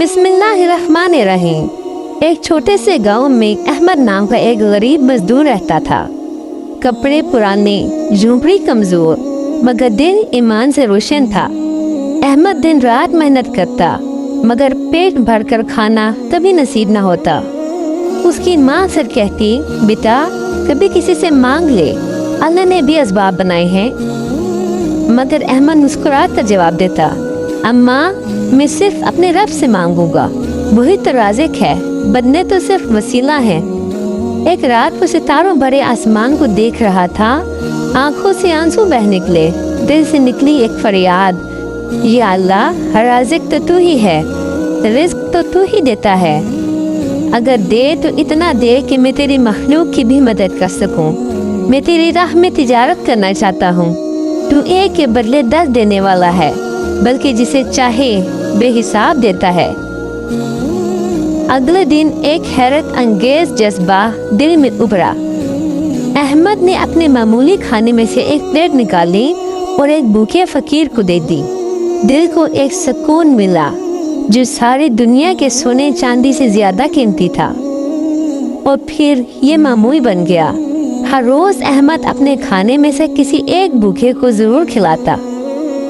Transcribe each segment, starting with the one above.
बिस्मिल्लाहिर्रहमानिर्रहीम। एक छोटे से गांव में अहमद नाम का एक गरीब मजदूर रहता था। कपड़े पुराने, झोंपड़ी कमजोर, मगर दिल ईमान से रोशन था। अहमद दिन रात मेहनत करता, मगर पेट भरकर खाना कभी नसीब न होता। उसकी माँ अक्सर कहती, बेटा कभी किसी से मांग ले, अल्लाह ने भी असबाब बनाए हैं। मगर अहमद मुस्कुराकर कर जवाब देता, अम्मा मैं सिर्फ अपने रब से मांगूंगा, वही तो राज़िक है, बंदे तो सिर्फ वसीला है। एक रात वो सितारों भरे आसमान को देख रहा था। आंखों से आंसू बह निकले, दिल से निकली एक फरियाद, या अल्लाह हर राज़िक तो तू ही है, रिज़्क तो तू ही देता है। अगर दे तो इतना दे कि मैं तेरी मखलूक की भी मदद कर सकूं। मैं तेरी राह में तिजारत करना चाहता हूँ। तू एक के बदले 10 देने वाला है, बल्कि जिसे चाहे बेहिसाब देता है। अगले दिन एक हैरत अंगेज जज्बा दिल में उभरा। अहमद ने अपने मामूली खाने में से एक प्लेट निकाली और एक भूखे फकीर को दे दी। दिल को एक सुकून मिला जो सारी दुनिया के सोने चांदी से ज्यादा कीमती था। और फिर ये मामूल बन गया। हर रोज अहमद अपने खाने में से किसी एक भूखे को जरूर खिलाता।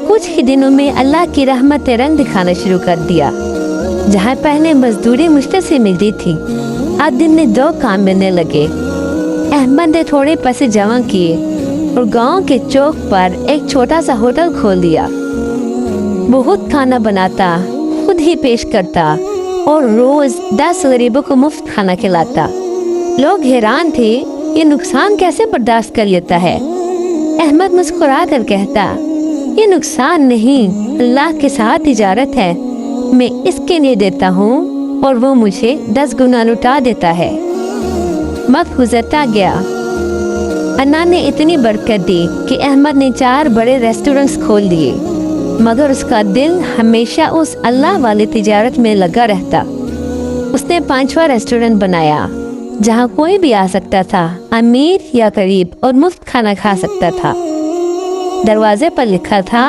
कुछ ही दिनों में अल्लाह की रहमत रंग दिखाना शुरू कर दिया। जहाँ पहले मजदूरी मुश्किल से मिलती थी, आज दिन में 2 काम मिलने लगे। अहमद ने थोड़े पैसे जमा किए और गांव के चौक पर एक छोटा सा होटल खोल दिया। बहुत खाना बनाता, खुद ही पेश करता और रोज 10 गरीबों को मुफ्त खाना खिलाता। लोग हैरान थे, ये नुकसान कैसे बर्दाश्त कर लेता है। अहमद मुस्कुरा कर कहता, ये नुकसान नहीं, अल्लाह के साथ तिजारत है। मैं इसके लिए देता हूँ और वो मुझे 10 गुना लुटा देता है। वक्त गुजरता गया। अल्लाह ने इतनी बरकत दी कि अहमद ने 4 बड़े रेस्टोरेंट्स खोल दिए, मगर उसका दिल हमेशा उस अल्लाह वाली तिजारत में लगा रहता। उसने 5वां रेस्टोरेंट बनाया, जहाँ कोई भी आ सकता था, अमीर या गरीब, और मुफ्त खाना खा सकता था। दरवाजे पर लिखा था,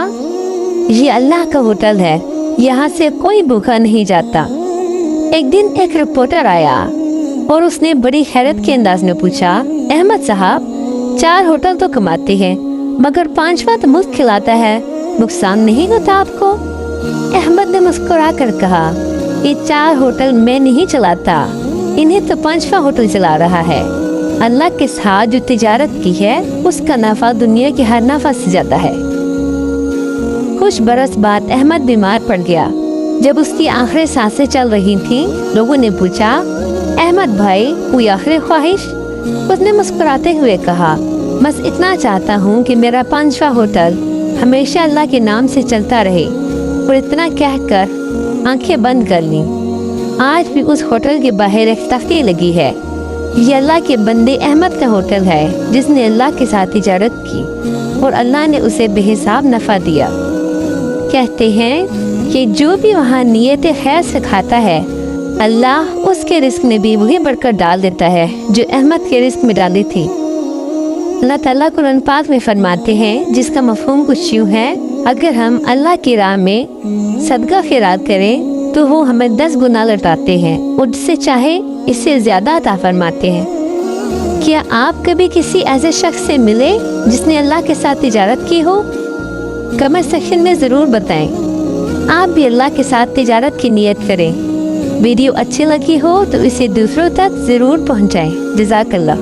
ये अल्लाह का होटल है, यहाँ से कोई भूखा नहीं जाता। एक दिन एक रिपोर्टर आया और उसने बड़ी हैरत के अंदाज में पूछा, अहमद साहब 4 होटल तो कमाते हैं, मगर 5वां तो मुफ्त खिलाता है, नुकसान नहीं होता आपको? अहमद ने मुस्कुरा कर कहा, ये 4 होटल मैं नहीं चलाता, इन्हें तो 5वां होटल चला रहा है। अल्लाह के साथ जो तिजारत की है, उसका नफा दुनिया के हर नफा से ज्यादा है। कुछ बरस बाद अहमद बीमार पड़ गया। जब उसकी आखिरी सांसें चल रही थीं, लोगों ने पूछा, अहमद भाई कोई आखिरी ख्वाहिश? उसने मुस्कुराते हुए कहा, बस इतना चाहता हूँ कि मेरा 5वां होटल हमेशा अल्लाह के नाम से चलता रहे। और इतना कहकर आंखें बंद कर ली। आज भी उस होटल के बाहर एक तख्ती लगी है, ये अल्लाह के बंदे अहमद का होटल है, जिसने अल्लाह के साथ तिजारत की और अल्लाह ने उसे बेहिसाब नफा दिया। कहते हैं कि जो भी वहाँ नियत खैर से खाता है, अल्लाह उसके रिस्क में भी वही बरकत डाल देता है जो अहमद के रिस्क में डाली थी। अल्लाह ताला कुरान पाक में फरमाते हैं, जिसका मफहूम कुछ यूँ है, अगर हम अल्लाह की राह में सदका खैरात करें तो वो हमें 10 गुना लौटाते हैं और जिससे चाहे इससे ज्यादा अता फरमाते हैं। क्या आप कभी किसी ऐसे शख्स से मिले जिसने अल्लाह के साथ तिजारत की हो? कमेंट सेक्शन में ज़रूर बताएं। आप भी अल्लाह के साथ तिजारत की नियत करें। वीडियो अच्छी लगी हो तो इसे दूसरों तक ज़रूर पहुंचाएं। जज़ाकल्लाह।